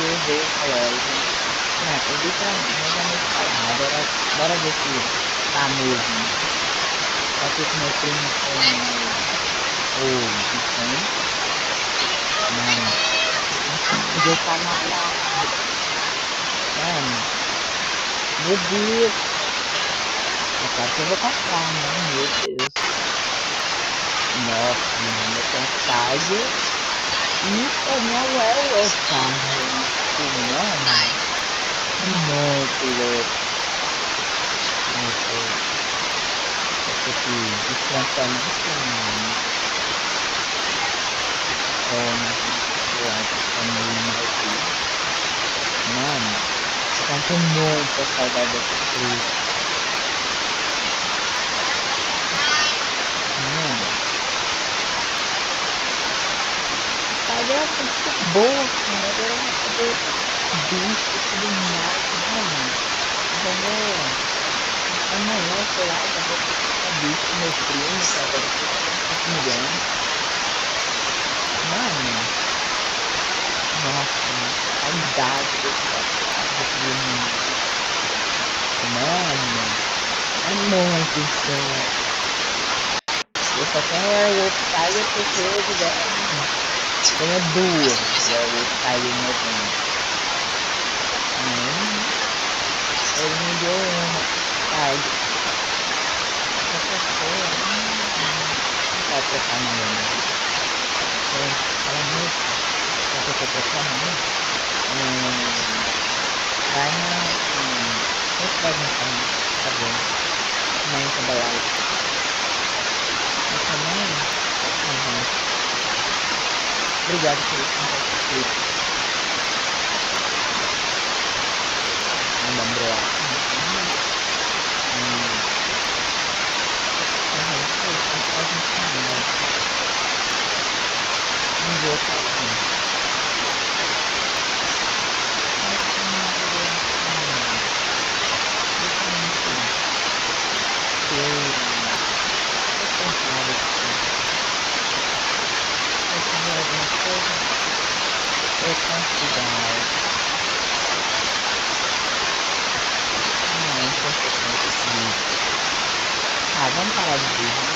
eu ver a loja. Eu vi pra mim, mas é muito falado. Bora ver se tá mesmo. Só que com meu primo tem o Vicente. Mano, podia estar na praia. Mano, meu Deus. É claro que eu vou comprar, né? Meu Deus. Nossa, mano, eu tenho estágio. Isso não é o estágio. Mano, muito louco. Muito louco. Eu tô aqui descansando um pouquinho. Eu acho que tá meio aqui. Mano, eu tô com muita saudade dessa fruta. Mano, sabe, era muito boa, cara. Agora eu vou poder bicho e tudo mais, mano. Já vou. Amanhã, sei lá, já vou ter que ficar bicho com meu primo, que agora eu tô com milhões. Mano, nossa, saudade desse passado, desse menino. Mano, é muito insano. Eu só tenho o Airwolf Tiger porque ele tenho duas Airwolf Tiger no meu tempo. Ele me deu uma Tiger. Essa pessoa não vai trocar na minha. Ela mesmo, já que eu tô trocando, vai na. Esse vai entrar, tá bom. Amanhã trabalhar. Mas também. Obrigado por isso. Não lembrou. Vamos parar de vídeo.